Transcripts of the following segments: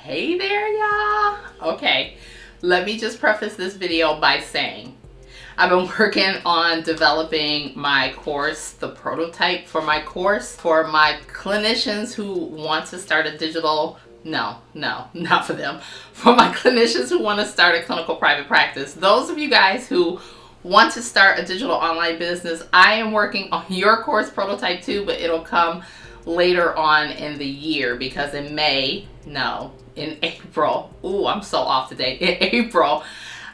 Hey there, y'all. Okay, let me just preface this video by saying I've been working on developing my course, the prototype for my course for my clinicians who want to start a digital, no, not for them, for my clinicians who want to start a clinical private practice. Those of you guys who want to start a digital online business, I am working on your course prototype too, but it'll come later on in the year because in April, ooh, I'm so off today. In April,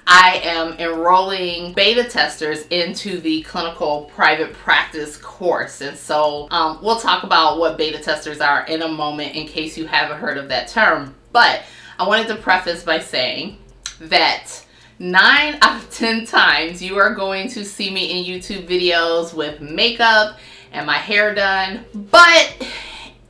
I am enrolling beta testers into the clinical private practice course. And so we'll talk about what beta testers are in a moment in case you haven't heard of that term. But I wanted to preface by saying that 9 out of 10 times you are going to see me in YouTube videos with makeup and my hair done. But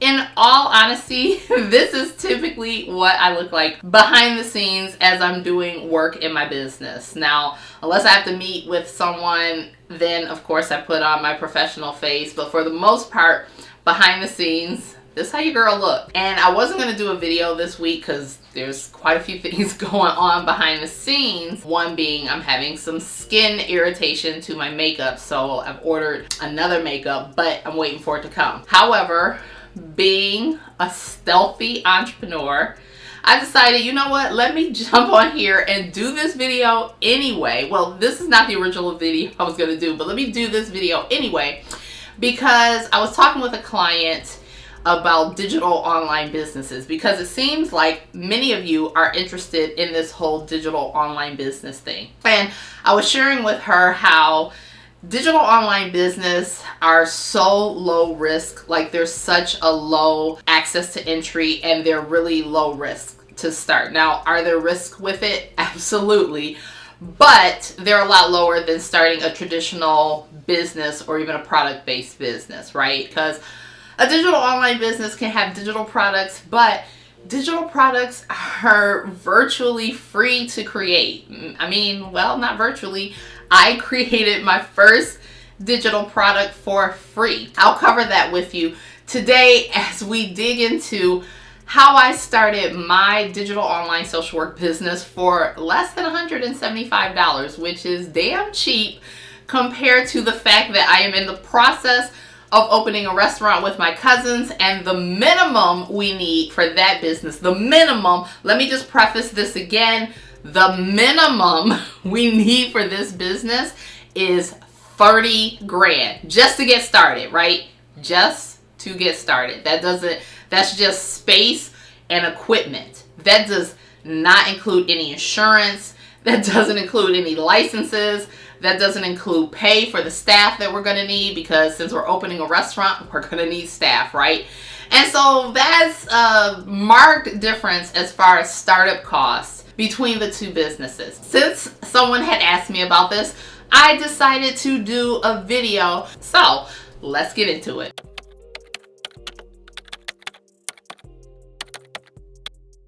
in all honesty, this is typically what I look like behind the scenes as I'm doing work in my business. Now, unless I have to meet with someone, then of course I put on my professional face. But for the most part, behind the scenes, this is how your girl look. And I wasn't going to do a video this week because there's quite a few things going on behind the scenes. One being I'm having some skin irritation to my makeup, so I've ordered another makeup, but I'm waiting for it to come. However, being a stealthy entrepreneur, I decided, you know what, let me jump on here and do this video anyway. Well, this is not the original video I was going to do, but let me do this video anyway because I was talking with a client about digital online businesses, because it seems like many of you are interested in this whole digital online business thing. And I was sharing with her how digital online business are so low risk, like there's such a low access to entry and they're really low risk to start. Now, are there risks with it? Absolutely. But they're a lot lower than starting a traditional business or even a product-based business, right? Because a digital online business can have digital products, but digital products are virtually free to create. I mean, well, not virtually. I created my first digital product for free. I'll cover that with you today as we dig into how I started my digital online social work business for less than $175, which is damn cheap compared to the fact that I am in the process of opening a restaurant with my cousins, and the minimum we need for that business, the minimum, let me just preface this again, the minimum we need for this business is 30 grand just to get started, right? Just to get started. That's just space and equipment. That does not include any insurance. That doesn't include any licenses. That doesn't include pay for the staff that we're going to need, because since we're opening a restaurant, we're going to need staff, right? And so that's a marked difference as far as startup costs between the two businesses. Since someone had asked me about this, I decided to do a video. So let's get into it.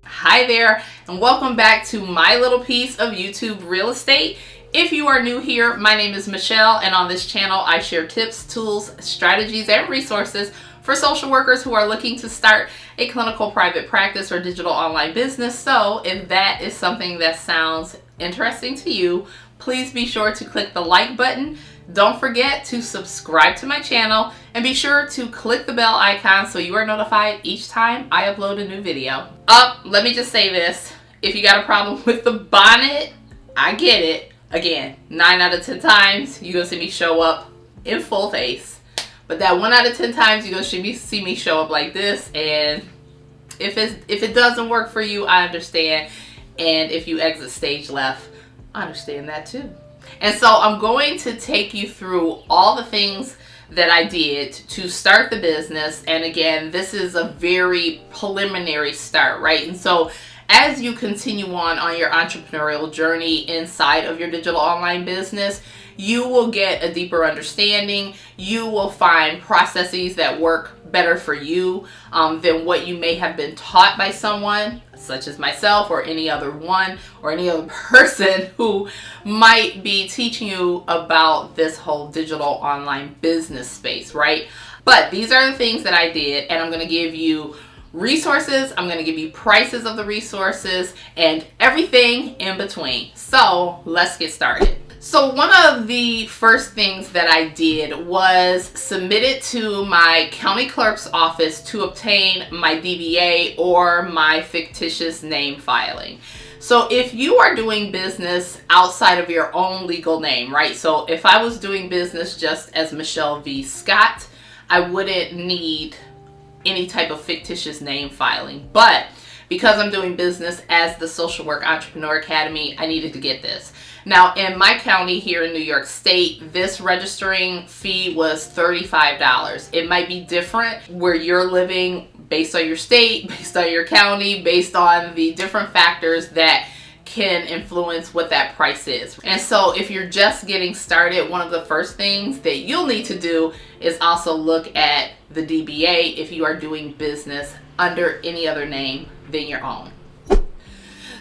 Hi there, and welcome back to my little piece of YouTube real estate. If you are new here, my name is Michelle, and on this channel I share tips, tools, strategies, and resources for social workers who are looking to start a clinical private practice or digital online business. So if that is something that sounds interesting to you, please be sure to click the like button. Don't forget to subscribe to my channel and be sure to click the bell icon so you are notified each time I upload a new video. Let me just say this. If you got a problem with the bonnet, I get it. Again, 9 out of 10 times you're gonna see me show up in full face. But that 1 out of 10 times you're gonna see me show up like this. And if it doesn't work for you, I understand. And if you exit stage left, I understand that too. And so I'm going to take you through all the things that I did to start the business. And again, this is a very preliminary start, right? And so as you continue on your entrepreneurial journey inside of your digital online business, you will get a deeper understanding. You will find processes that work better for you than what you may have been taught by someone such as myself or any other one or any other person who might be teaching you about this whole digital online business space, right? But these are the things that I did, and I'm going to give you resources, I'm going to give you prices of the resources, and everything in between. So let's get started. So one of the first things that I did was submit it to my county clerk's office to obtain my DBA, or my fictitious name filing. So if you are doing business outside of your own legal name, right? So if I was doing business just as Michelle V. Scott, I wouldn't need any type of fictitious name filing. But because I'm doing business as the Social Work Entrepreneur Academy, I needed to get this. Now, in my county here in New York State, this registering fee was $35. It might be different where you're living based on your state, based on your county, based on the different factors that can influence what that price is. And so if you're just getting started, one of the first things that you'll need to do is also look at the DBA if you are doing business under any other name than your own.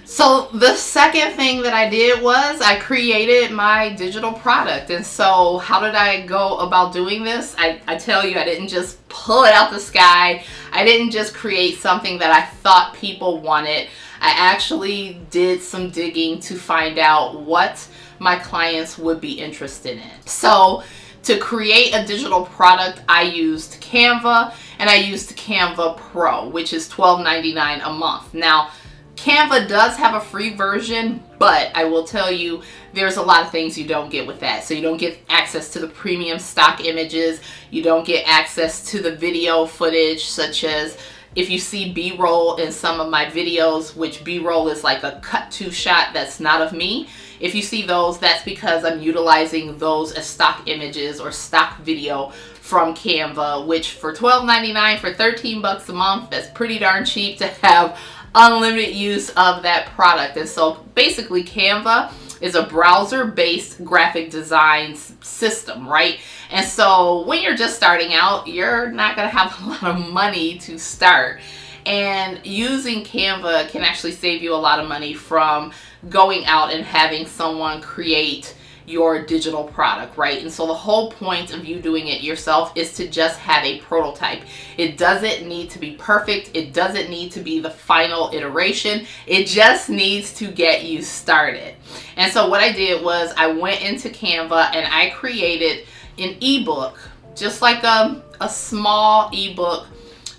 So the second thing that I did was I created my digital product. And so how did I go about doing this? I tell you, I didn't just pull it out the sky. I didn't just create something that I thought people wanted. I actually did some digging to find out what my clients would be interested in. So to create a digital product, I used Canva, and I used Canva Pro, which is $12.99 a month. Now, Canva does have a free version, but I will tell you there's a lot of things you don't get with that. So you don't get access to the premium stock images. You don't get access to the video footage, such as if you see B-roll in some of my videos, which B-roll is like a cut to shot that's not of me. If you see those, that's because I'm utilizing those as stock images or stock video from Canva, which for $12.99 for 13 bucks a month, that's pretty darn cheap to have unlimited use of that product. And so basically Canva is a browser-based graphic design system, right? And so when you're just starting out, you're not going to have a lot of money to start. And using Canva can actually save you a lot of money from going out and having someone create your digital product, right? And so the whole point of you doing it yourself is to just have a prototype. It doesn't need to be perfect. It doesn't need to be the final iteration. It just needs to get you started. And so what I did was I went into Canva and I created an ebook, just like a small ebook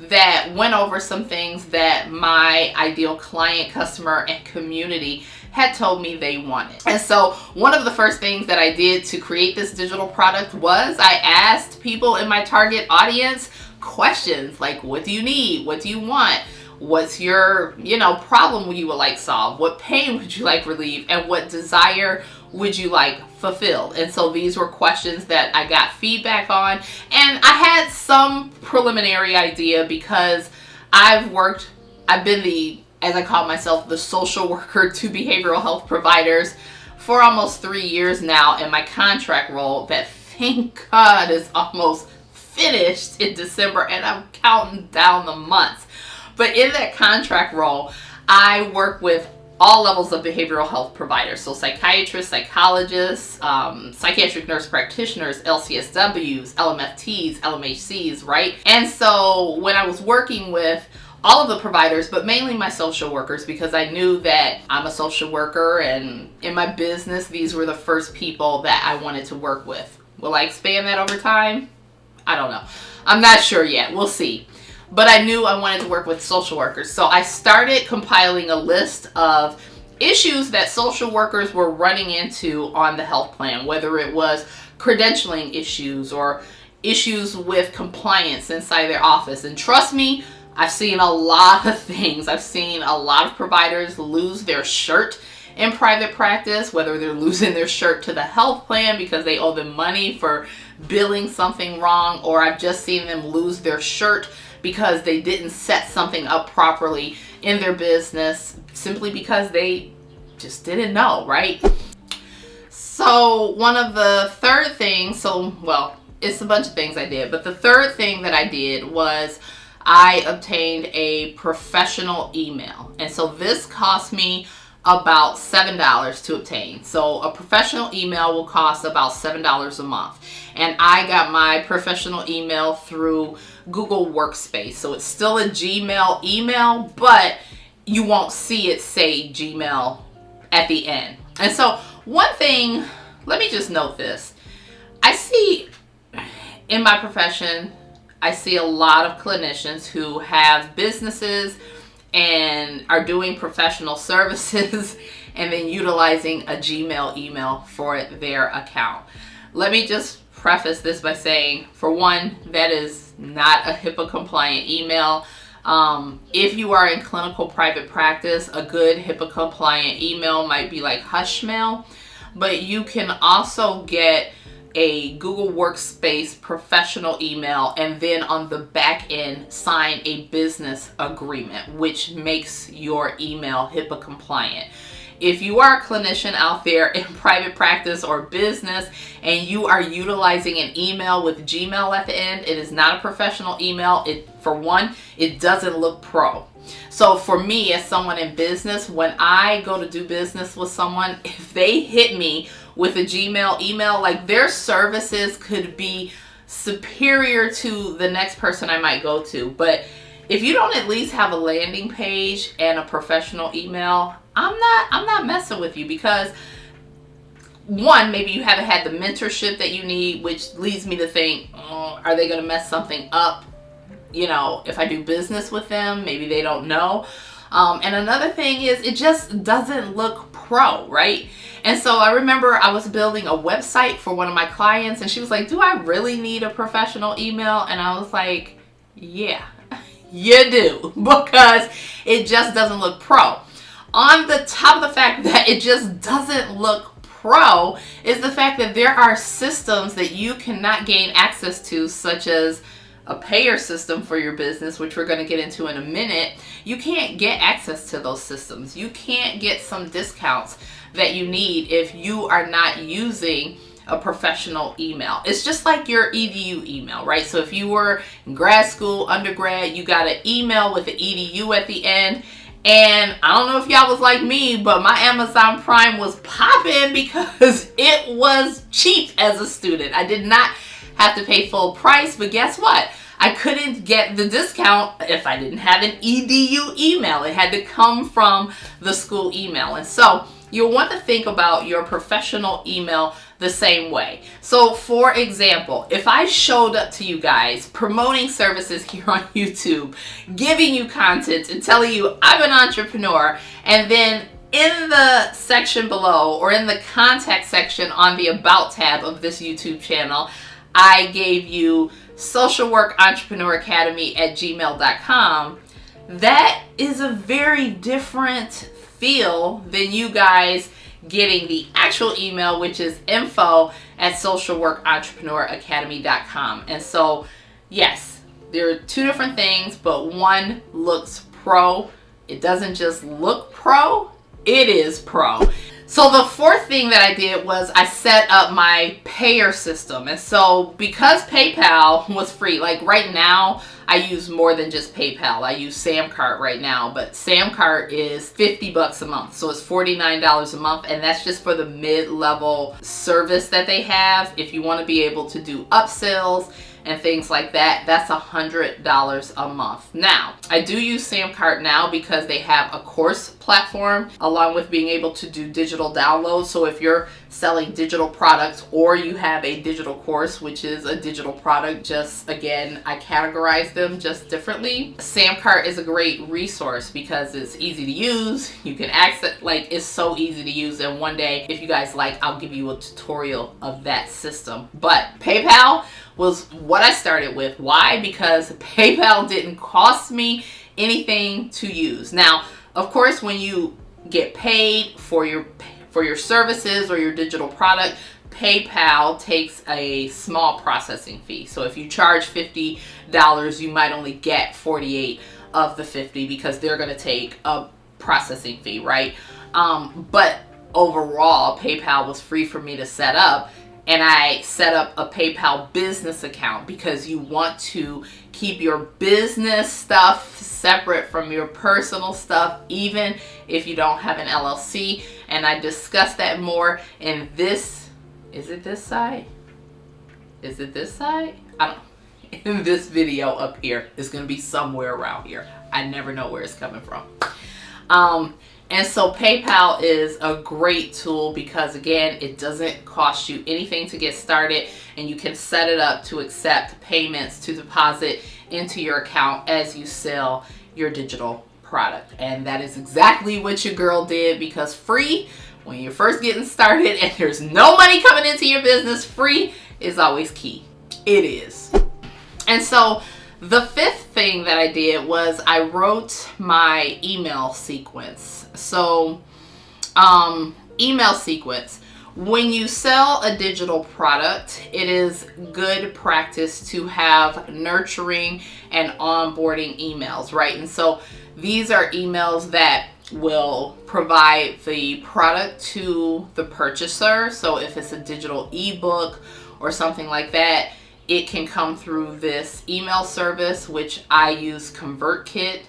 that went over some things that my ideal client, customer, and community had told me they wanted. And so one of the first things that I did to create this digital product was I asked people in my target audience questions like, what do you need? What do you want? What's your, problem you would like solved? What pain would you like relieved? And what desire would you like fulfilled? And so these were questions that I got feedback on. And I had some preliminary idea because I've been as I call myself, the social worker to behavioral health providers for almost 3 years now in my contract role that, thank God, is almost finished in December, and I'm counting down the months. But in that contract role, I work with all levels of behavioral health providers. So psychiatrists, psychologists, psychiatric nurse practitioners, LCSWs, LMFTs, LMHCs, right? And so when I was working with all of the providers, but mainly my social workers, because I knew that I'm a social worker, and in my business, these were the first people that I wanted to work with. Will I expand that over time? I don't know. I'm not sure yet. We'll see. But I knew I wanted to work with social workers. So I started compiling a list of issues that social workers were running into on the health plan, whether it was credentialing issues or issues with compliance inside their office. And trust me, I've seen a lot of things. I've seen a lot of providers lose their shirt in private practice, whether they're losing their shirt to the health plan because they owe them money for billing something wrong, or I've just seen them lose their shirt because they didn't set something up properly in their business simply because they just didn't know, right? So one of the third things, it's a bunch of things I did, but the third thing that I did was I obtained a professional email. And so this cost me about $7 to obtain. So a professional email will cost about $7 a month. And I got my professional email through Google Workspace. So it's still a Gmail email, but you won't see it say Gmail at the end. And so one thing, let me just note this. I see in my profession, I see a lot of clinicians who have businesses and are doing professional services and then utilizing a Gmail email for their account. Let me just preface this by saying, for one, that is not a HIPAA compliant email. If you are in clinical private practice, a good HIPAA compliant email might be like Hushmail, but you can also get a Google Workspace professional email and then on the back end sign a business agreement, which makes your email HIPAA compliant. If you are a clinician out there in private practice or business and you are utilizing an email with Gmail at the end, it is not a professional email. For one, it doesn't look pro. So for me, as someone in business, when I go to do business with someone, if they hit me with a Gmail email, like their services could be superior to the next person I might go to. But if you don't at least have a landing page and a professional email, I'm not messing with you, because one, maybe you haven't had the mentorship that you need, which leads me to think, are they going to mess something up? You know, if I do business with them, maybe they don't know. And another thing is, it just doesn't look pro, right? And so I remember I was building a website for one of my clients and she was like, do I really need a professional email? And I was like, yeah, you do, because it just doesn't look pro. On the top of the fact that it just doesn't look pro is the fact that there are systems that you cannot gain access to, such as a payer system for your business, which we're going to get into in a minute. You can't get access to those systems. You can't get some discounts that you need if you are not using a professional email. It's just like your EDU email, right? So if you were in grad school, undergrad, you got an email with the EDU at the end. And I don't know if y'all was like me, but my Amazon Prime was popping because it was cheap as a student. I did not have to pay full price, but guess what? I couldn't get the discount if I didn't have an EDU email. It had to come from the school email. And so you'll want to think about your professional email the same way. So for example, if I showed up to you guys promoting services here on YouTube, giving you content and telling you I'm an entrepreneur, and then in the section below or in the contact section on the About tab of this YouTube channel, I gave you Social Work Entrepreneur Academy at gmail.com, that is a very different feel than you guys getting the actual email, which is info@socialworkentrepreneur.academy.com. And so, yes, there are two different things, but one looks pro. It doesn't just look pro, it is pro. So the fourth thing that I did was I set up my payer system. And so because PayPal was free, like right now, I use more than just PayPal. I use Samcart right now, but Samcart is $50 a month. So it's $49 a month, and that's just for the mid-level service that they have. If you want to be able to do upsells and things like that, that's $100 a month. Now, I do use Samcart now because they have a course platform along with being able to do digital downloads. So if you're selling digital products or you have a digital course, which is a digital product, just again, I categorize them just differently. Samcart is a great resource because it's easy to use. You can access, like, it's so easy to use. And one day, if you guys like, I'll give you a tutorial of that system. But PayPal was what I started with. Why? Because PayPal didn't cost me anything to use. Now, of course, when you get paid for your services or your digital product, PayPal takes a small processing fee. So if you charge $50, you might only get 48 of the 50 because they're going to take a processing fee, right? But overall, PayPal was free for me to set up. And I set up a PayPal business account because you want to keep your business stuff separate from your personal stuff, even if you don't have an LLC. And I discussed that more in this, is it this side? Is it this side? I don't, in this video up here. It's going to be somewhere around here. I never know where it's coming from. And so PayPal is a great tool because, again, it doesn't cost you anything to get started, and you can set it up to accept payments to deposit into your account as you sell your digital product. And that is exactly what your girl did, because free, when you're first getting started and there's no money coming into your business, free is always key. It is. And so the fifth thing that I did was I wrote my email sequence. So, email sequence. When you sell a digital product, it is good practice to have nurturing and onboarding emails, right? And so these are emails that will provide the product to the purchaser. So if it's a digital ebook or something like that, it can come through this email service, which I use ConvertKit.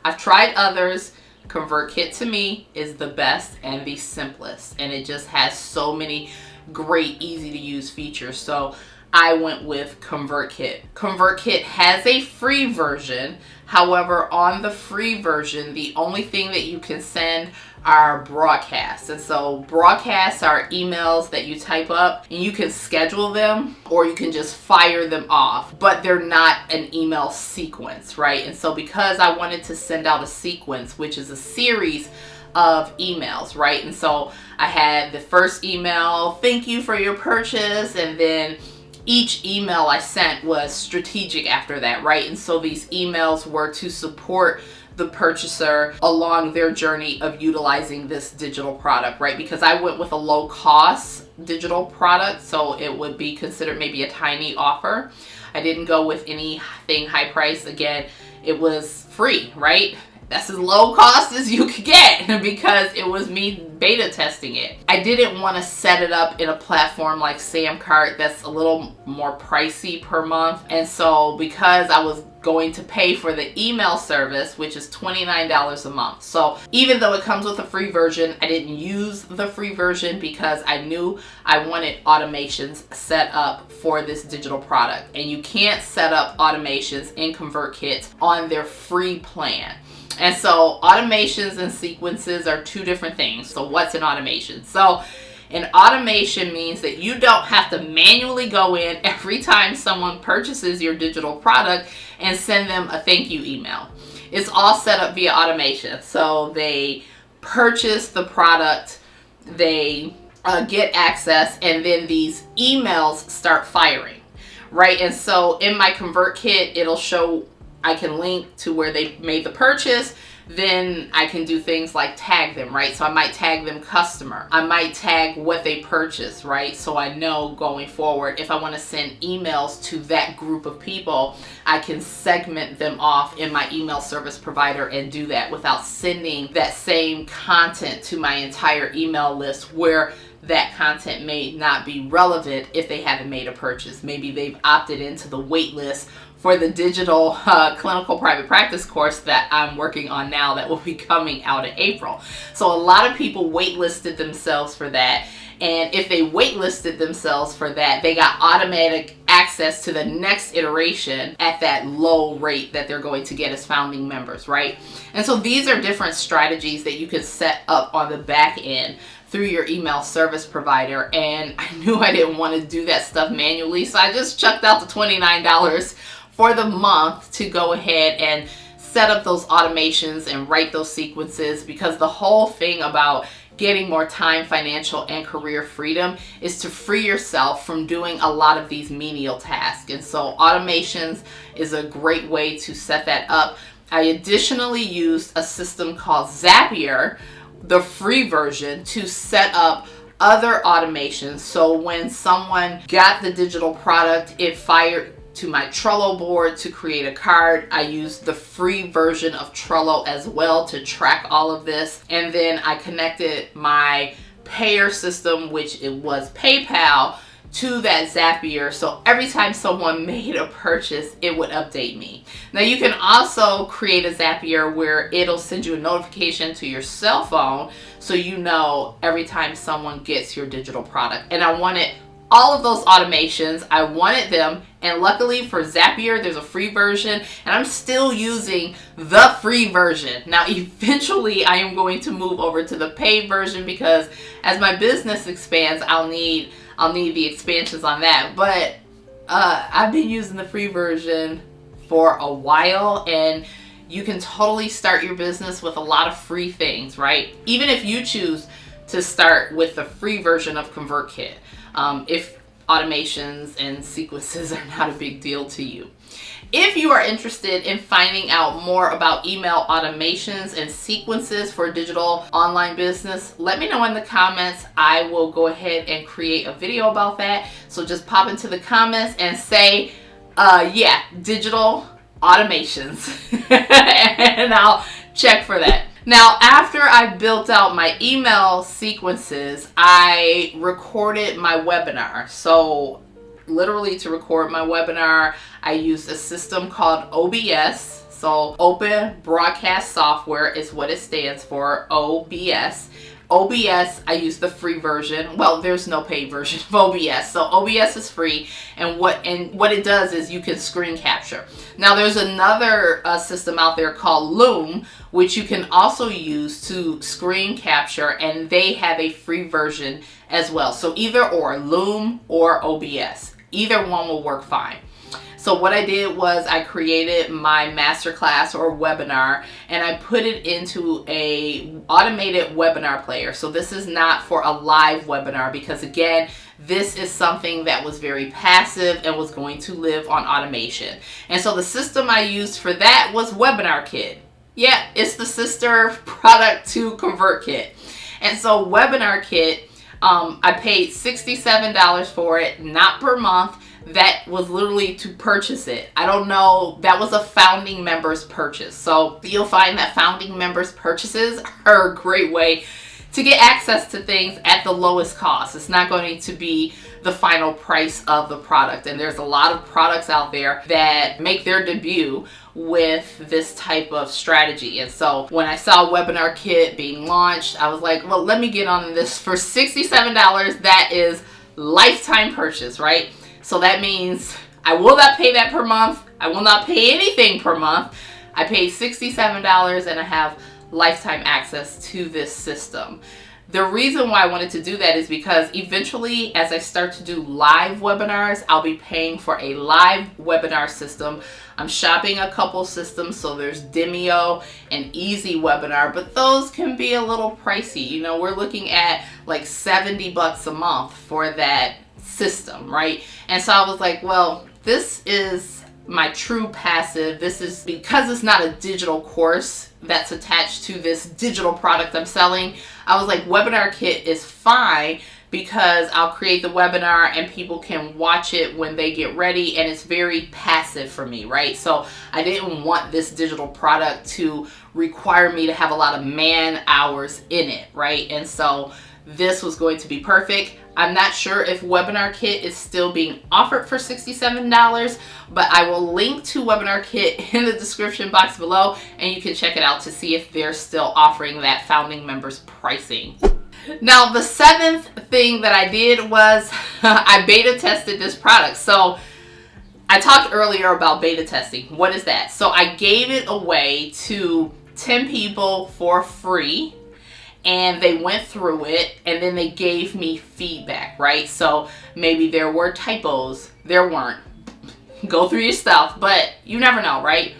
I've tried others. ConvertKit to me is the best and the simplest, and it just has so many great easy to use features. So I went with ConvertKit. ConvertKit has a free version. However, on the free version, the only thing that you can send are broadcasts. And so broadcasts are emails that you type up and you can schedule them, or you can just fire them off, but they're not an email sequence, right? And so because I wanted to send out a sequence, which is a series of emails, right? And so I had the first email, thank you for your purchase, and then each email I sent was strategic after that, right? And so these emails were to support the purchaser along their journey of utilizing this digital product, right? Because I went with a low cost digital product, so it would be considered maybe a tiny offer. I didn't go with anything high price. Again, it was free, right? That's as low cost as you could get because it was me beta testing it. I didn't want to set it up in a platform like Samcart that's a little more pricey per month. And so because I was going to pay for the email service, which is $29 a month. So even though it comes with a free version, I didn't use the free version because I knew I wanted automations set up for this digital product. And you can't set up automations in ConvertKit on their free plan. And so automations and sequences are two different things. So what's an automation? So an automation means that you don't have to manually go in every time someone purchases your digital product and send them a thank you email. It's all set up via automation. So they purchase the product, they get access, and then these emails start firing, right? And so in my ConvertKit, it'll show I can link to where they made the purchase. Then I can do things like tag them, right? So I might tag them customer. I might tag what they purchased, right? So I know going forward, if I want to send emails to that group of people, I can segment them off in my email service provider and do that without sending that same content to my entire email list where that content may not be relevant if they haven't made a purchase. Maybe they've opted into the wait list for the digital clinical private practice course that I'm working on now that will be coming out in April. So a lot of people waitlisted themselves for that. And if they waitlisted themselves for that, they got automatic access to the next iteration at that low rate that they're going to get as founding members, right? And so these are different strategies that you can set up on the back end through your email service provider. And I knew I didn't want to do that stuff manually, so I just chucked out the $29 for the month to go ahead and set up those automations and write those sequences, because the whole thing about getting more time, financial, and career freedom is to free yourself from doing a lot of these menial tasks. And so automations is a great way to set that up. I additionally used a system called Zapier, the free version, to set up other automations. So when someone got the digital product, it fired to my Trello board to create a card. I used the free version of Trello as well to track all of this. And then I connected my payer system, which it was PayPal, to that Zapier. So every time someone made a purchase, it would update me. Now you can also create a Zapier where it'll send you a notification to your cell phone so you know every time someone gets your digital product. And I wanted all of those automations. I wanted them, and luckily for Zapier, there's a free version, and I'm still using the free version. Now, eventually, I am going to move over to the paid version because as my business expands, I'll need the expansions on that. But I've been using the free version for a while, and you can totally start your business with a lot of free things, right? Even if you choose to start with the free version of ConvertKit, if automations and sequences are not a big deal to you. If you are interested in finding out more about email automations and sequences for digital online business, let me know in the comments. I will go ahead and create a video about that. So just pop into the comments and say, yeah, digital automations, and I'll check for that. Now, after I built out my email sequences, I recorded my webinar. So literally, to record my webinar, I used a system called OBS. So Open Broadcast Software is what it stands for, OBS. OBS, I use the free version. Well, there's no paid version of OBS. So OBS is free, and what it does is you can screen capture. Now, there's another system out there called Loom, which you can also use to screen capture, and they have a free version as well. So either or, Loom or OBS, either one will work fine. So what I did was I created my masterclass or webinar, and I put it into a automated webinar player. So this is not for a live webinar, because again, this is something that was very passive and was going to live on automation. And so the system I used for that was Webinar Kit. Yeah, it's the sister product to ConvertKit. And so Webinar Kit, I paid $67 for it, not per month. That was literally to purchase it. I don't know, that was a founding members purchase. So you'll find that founding members purchases are a great way to get access to things at the lowest cost. It's not going to be the final price of the product. And there's a lot of products out there that make their debut with this type of strategy. And so when I saw Webinar Kit being launched, I was like, well, let me get on this for $67. That is lifetime purchase, right? So that means I will not pay that per month. I will not pay anything per month. I paid $67 and I have lifetime access to this system. The reason why I wanted to do that is because eventually, as I start to do live webinars, I'll be paying for a live webinar system. I'm shopping a couple systems, so there's Demio and Easy Webinar, but those can be a little pricey. You know, we're looking at like $70 a month for that system, right? And so I was like, well, this is my true passive. This is because it's not a digital course that's attached to this digital product I'm selling. I was like, Webinar Kit is fine because I'll create the webinar and people can watch it when they get ready, and it's very passive for me, right? So I didn't want this digital product to require me to have a lot of man hours in it, right? And so this was going to be perfect. I'm not sure if Webinar Kit is still being offered for $67, but I will link to Webinar Kit in the description box below, and you can check it out to see if they're still offering that founding members pricing. Now, the seventh thing that I did was I beta tested this product. So I talked earlier about beta testing. What is that? So I gave it away to 10 people for free, and they went through it, and then they gave me feedback, right? So maybe there were typos, there weren't. Go through your stuff, but you never know, right?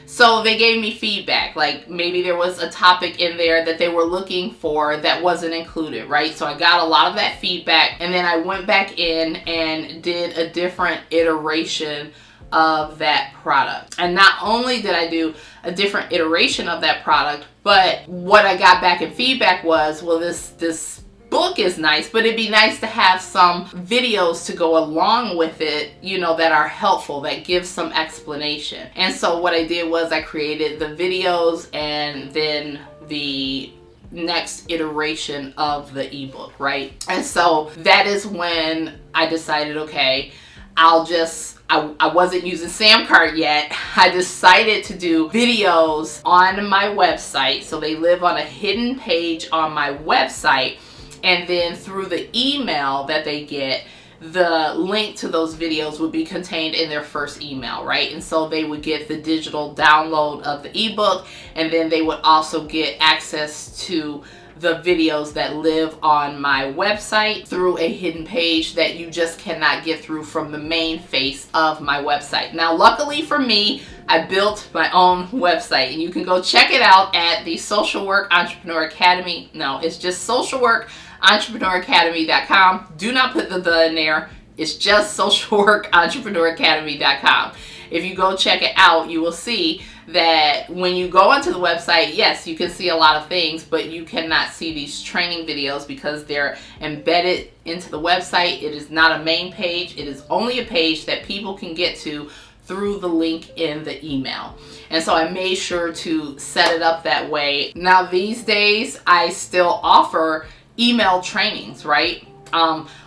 So they gave me feedback, like maybe there was a topic in there that they were looking for that wasn't included, right? So I got a lot of that feedback, and then I went back in and did a different iteration of that product. And not only did I do a different iteration of that product, but what I got back in feedback was, well, this book is nice, but it'd be nice to have some videos to go along with it, you know, that are helpful, that give some explanation. And so what I did was I created the videos and then the next iteration of the ebook, right? And so that is when I decided, okay, I wasn't using Samcart yet. I decided to do videos on my website. So they live on a hidden page on my website. And then through the email that they get, the link to those videos would be contained in their first email, right? And so they would get the digital download of the ebook, and then they would also get access to the videos that live on my website through a hidden page that you just cannot get through from the main face of my website. Now, luckily for me, I built my own website, and you can go check it out at the Social Work Entrepreneur Academy. No, it's just socialworkentrepreneur.academy.com. Do not put the in there. It's just socialworkentrepreneur.academy.com. If you go check it out, you will see that when you go onto the website, yes, you can see a lot of things, but you cannot see these training videos because they're embedded into the website. It is not a main page. It is only a page that people can get to through the link in the email. And so I made sure to set it up that way. Now, these days, I still offer email trainings, right?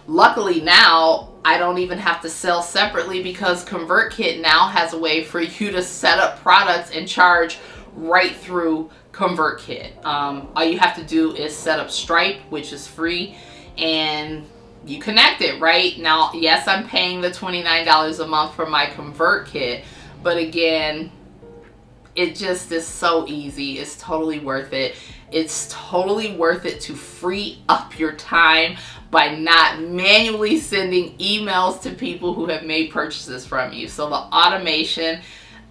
Luckily now, I don't even have to sell separately because ConvertKit now has a way for you to set up products and charge right through ConvertKit. All you have to do is set up Stripe, which is free, and you connect it, right? Now, yes, I'm paying the $29 a month for my ConvertKit, but again, it just is so easy. It's totally worth it. It's totally worth it to free up your time by not manually sending emails to people who have made purchases from you. So the automation,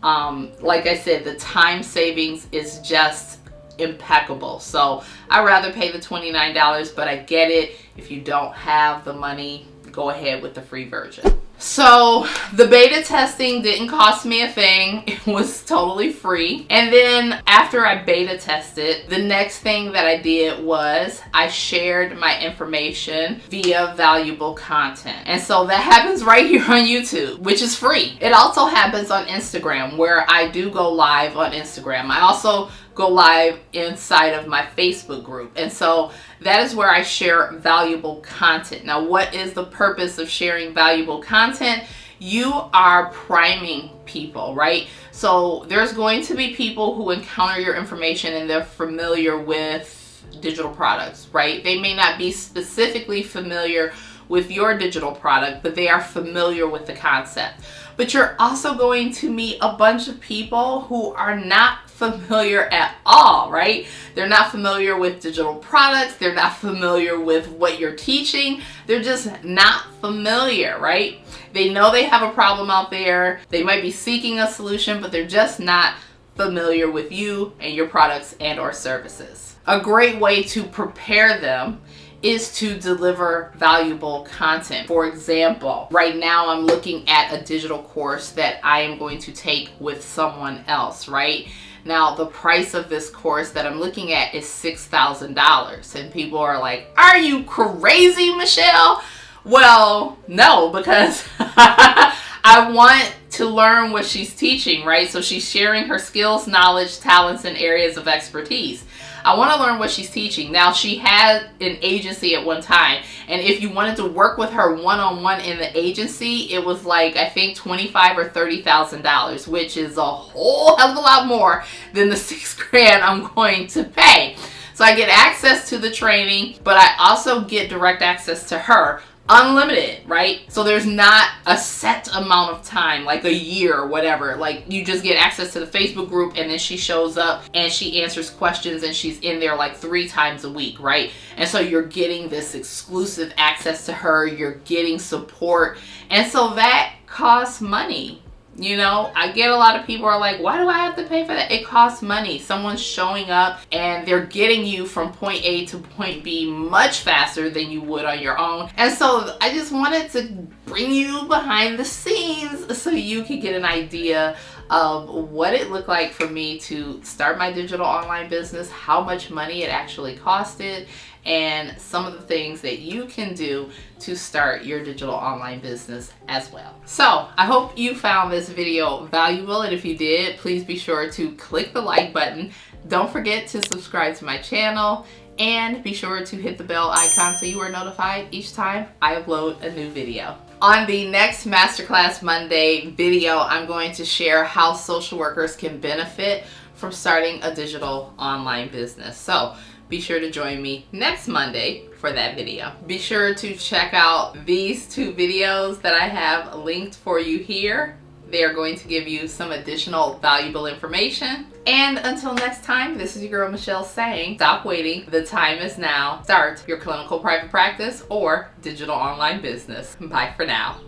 like I said, the time savings is just impeccable. So I'd rather pay the $29, but I get it. If you don't have the money, go ahead with the free version. So the beta testing didn't cost me a thing. It was totally free. And then after I beta tested, the next thing that I did was I shared my information via valuable content. And so that happens right here on YouTube, which is free. It also happens on Instagram, where I do go live on Instagram. I also go live inside of my Facebook group. And so that is where I share valuable content. Now, what is the purpose of sharing valuable content? You are priming people, right? So there's going to be people who encounter your information and they're familiar with digital products, right? They may not be specifically familiar with your digital product, but they are familiar with the concept. But you're also going to meet a bunch of people who are not familiar at all, right? They're not familiar with digital products. They're not familiar with what you're teaching. They're just not familiar, right? They know they have a problem out there. They might be seeking a solution, but they're just not familiar with you and your products and or services. A great way to prepare them is to deliver valuable content. For example, right now I'm looking at a digital course that I am going to take with someone else, right? Now, the price of this course that I'm looking at is $6,000. And people are like, are you crazy, Michelle? Well, no, because I want to learn what she's teaching, right? So she's sharing her skills, knowledge, talents, and areas of expertise. I want to learn what she's teaching. Now, she had an agency at one time, and if you wanted to work with her one-on-one in the agency, it was like, I think $25,000 or $30,000, which is a whole hell of a lot more than the $6,000 I'm going to pay. So I get access to the training, but I also get direct access to her. Unlimited, right? So there's not a set amount of time, like a year or whatever. Like, you just get access to the Facebook group, and then she shows up and she answers questions, and she's in there like 3 times a week, right? And so you're getting this exclusive access to her, you're getting support, and so that costs money. You know, I get a lot of people are like, why do I have to pay for that? It costs money. Someone's showing up and they're getting you from point A to point B much faster than you would on your own. And so I just wanted to bring you behind the scenes so you could get an idea of what it looked like for me to start my digital online business, how much money it actually costed, and some of the things that you can do to start your digital online business as well. So I hope you found this video valuable, and if you did, please be sure to click the like button. Don't forget to subscribe to my channel, and be sure to hit the bell icon so you are notified each time I upload a new video. On the next Masterclass Monday video, I'm going to share how social workers can benefit from starting a digital online business. So be sure to join me next Monday for that video. Be sure to check out these 2 videos that I have linked for you here. They are going to give you some additional valuable information. And until next time, this is your girl Michelle saying, stop waiting. The time is now. Start your clinical private practice or digital online business. Bye for now.